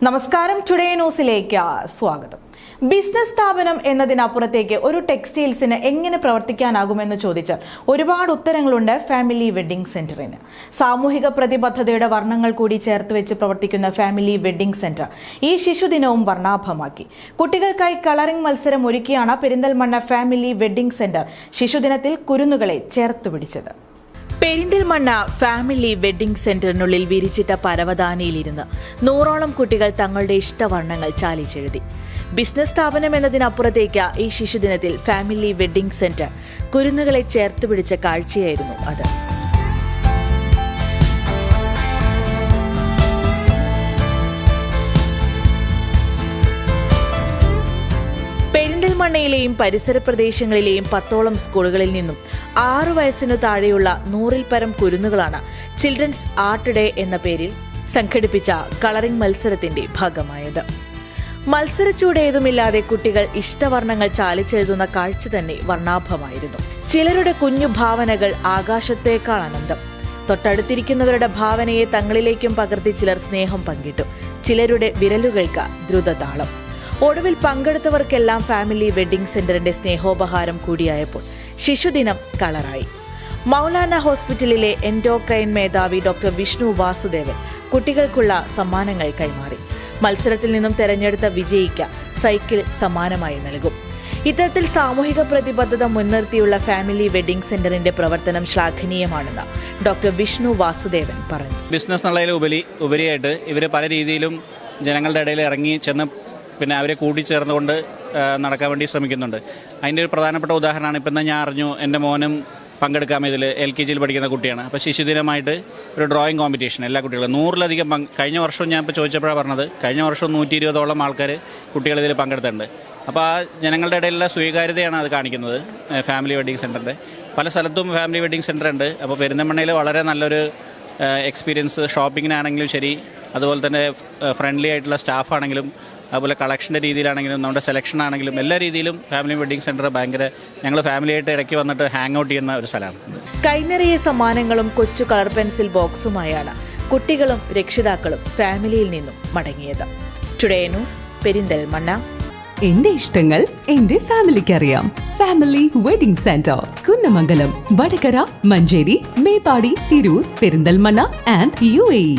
നമസ്കാരം, ടുഡേ ന്യൂസിലേക്ക് സ്വാഗതം. ബിസിനസ് സ്ഥാപനം എന്നതിനപ്പുറത്തേക്ക് ഒരു ടെക്സ്റ്റൈൽസിന് എങ്ങനെ പ്രവർത്തിക്കാനാകുമെന്ന് ചോദിച്ച് ഒരുപാട് ഉത്തരങ്ങളുണ്ട് ഫാമിലി വെഡ്ഡിംഗ് സെന്ററിന്. സാമൂഹിക പ്രതിബദ്ധതയുടെ വർണ്ണങ്ങൾ കൂടി ചേർത്ത് വെച്ച് പ്രവർത്തിക്കുന്ന ഫാമിലി വെഡ്ഡിംഗ് സെന്റർ ഈ ശിശുദിനവും വർണ്ണാഭമാക്കി. കുട്ടികൾക്കായി കളറിംഗ് മത്സരം ഒരുക്കിയാണ് പെരിന്തൽമണ്ണ ഫാമിലി വെഡ്ഡിംഗ് സെന്റർ ശിശുദിനത്തിൽ കുരുന്നുകളെ ചേർത്തുപിടിച്ചത്. പെരിന്തൽമണ്ണ ഫാമിലി വെഡ്ഡിംഗ് സെന്ററിനുള്ളിൽ വിരിച്ചിട്ട പരവതാനിയിലിരുന്ന് 100ഓളം കുട്ടികൾ തങ്ങളുടെ ഇഷ്ടവർണ്ണങ്ങൾ ചാലിച്ചെഴുതി. ബിസിനസ് സ്ഥാപനം എന്നതിനപ്പുറത്തേക്ക് ഈ ശിശുദിനത്തിൽ ഫാമിലി വെഡ്ഡിംഗ് സെന്റർ കുരുന്നുകളെ ചേർത്തുപിടിച്ച കാഴ്ചയായിരുന്നു അത്. പെരിന്തൽമണ്ണയിലെയും പരിസര പ്രദേശങ്ങളിലെയും 10ഓളം സ്കൂളുകളിൽ നിന്നും 6 വയസ്സിനു താഴെയുള്ള 100ൽ പരം കുരുന്നുകളാണ് ചിൽഡ്രൻസ് ആർട്ട് ഡേ എന്ന പേരിൽ സംഘടിപ്പിച്ച കളറിംഗ് മത്സരത്തിന്റെ ഭാഗമായത്. മത്സരച്ചൂടേതുമില്ലാതെ കുട്ടികൾ ഇഷ്ടവർണ്ണങ്ങൾ ചാലിച്ചെഴുതുന്ന കാഴ്ച തന്നെ വർണ്ണാഭമായിരുന്നു. ചിലരുടെ കുഞ്ഞു ഭാവനകൾ ആകാശത്തേക്കാൾ അനന്തം. തൊട്ടടുത്തിരിക്കുന്നവരുടെ ഭാവനയെ തങ്ങളിലേക്കും പകർത്തി ചിലർ സ്നേഹം പങ്കിട്ടു. ചിലരുടെ വിരലുകൾക്ക് ദ്രുതതാളം. ഒടുവിൽ പങ്കെടുത്തവർക്കെല്ലാം ഫാമിലി വെഡ്ഡിംഗ് സെന്ററിന്റെ സ്നേഹോപഹാരം കൂടിയായപ്പോൾ ശിശുദിനം കളറായി. മൗലാന ഹോസ്പിറ്റലിലെ എൻഡോക്രൈൻ മേധാവി ഡോക്ടർ വിഷ്ണു വാസുദേവൻ കുട്ടികൾക്കുള്ള സമ്മാനങ്ങൾ കൈമാറി. മത്സരത്തിൽ നിന്നും തെരഞ്ഞെടുത്ത വിജയിക്ക് സൈക്കിൾ സമ്മാനമായി നൽകും. ഇത്തരത്തിൽ സാമൂഹിക പ്രതിബദ്ധത മുൻനിർത്തിയുള്ള ഫാമിലി വെഡ്ഡിംഗ് സെന്ററിന്റെ പ്രവർത്തനം ശ്ലാഘനീയമാണെന്ന് ഡോക്ടർ വിഷ്ണു വാസുദേവൻ പറഞ്ഞു. ബിസിനസ് എന്നുള്ളതിൽ ഉപരിയായിട്ട് ഇവർ പല രീതിയിലും ജനങ്ങളുടെ ഇടയിൽ ഇറങ്ങി ചെന്ന് പിന്നെ അവരെ കൂട്ടിച്ചേർന്നുകൊണ്ട് നടക്കാൻ വേണ്ടി ശ്രമിക്കുന്നുണ്ട്. അതിൻ്റെ ഒരു പ്രധാനപ്പെട്ട ഉദാഹരണമാണ് ഇപ്പം ഞാൻ അറിഞ്ഞു, എൻ്റെ മോനും പങ്കെടുക്കാം. ഇതിൽ LKG പഠിക്കുന്ന കുട്ടിയാണ്. അപ്പോൾ ശിശുദിനമായിട്ട് ഒരു ഡ്രോയിങ് കോമ്പറ്റീഷൻ എല്ലാ കുട്ടികളും 100ലധികം കഴിഞ്ഞ വർഷവും ഞാൻ ഇപ്പോൾ ചോദിച്ചപ്പോഴാണ് പറഞ്ഞത്, കഴിഞ്ഞ വർഷം 120ഓളം ആൾക്കാർ കുട്ടികൾ ഇതിൽ പങ്കെടുത്തിട്ടുണ്ട്. അപ്പോൾ ആ ജനങ്ങളുടെ ഇടയിലുള്ള സ്വീകാര്യതയാണ് അത് കാണിക്കുന്നത്. ഫാമിലി വെഡ്ഡിംഗ് സെൻ്ററിൻ്റെ പല സ്ഥലത്തും ഫാമിലി വെഡ്ഡിംഗ് സെൻ്റർ ഉണ്ട്. അപ്പോൾ പെരിന്തൽമണ്ണയിൽ വളരെ നല്ലൊരു എക്സ്പീരിയൻസ്, ഷോപ്പിങ്ങിനാണെങ്കിലും ശരി, അതുപോലെ തന്നെ ഫ്രണ്ട്ലി ആയിട്ടുള്ള സ്റ്റാഫാണെങ്കിലും, അതുപോലെ കളക്ഷൻ്റെ രീതിയിലാണെങ്കിലും നമ്മുടെ സെലക്ഷൻ ആണെങ്കിലും എല്ലാ രീതിയിലും ഫാമിലി വെഡ്ഡിംഗ് സെൻറ്റർ ഭയങ്കര, ഞങ്ങൾ ഫാമിലിയായിട്ട് ഇടയ്ക്ക് വന്നിട്ട് ഹാങ് ഔട്ട് ചെയ്യുന്ന ഒരു സ്ഥലമാണ്. കൈനിറയെ സമ്മാനങ്ങളും കൊച്ചു കളർ പെൻസിൽ ബോക്സുമായാണ് കുട്ടികളും രക്ഷിതാക്കളും ഫാമിലിയിൽ നിന്നും മടങ്ങിയത്. Today news, Perinthalmanna. എന്റെ ഇഷ്ടങ്ങൾ എന്റെ ഫാമിലിക്ക് അറിയാം. Family wedding centre, Kunnamangalam, Vadakara, Manjeri, Meppadi, Tirur, Perinthalmanna and UAE.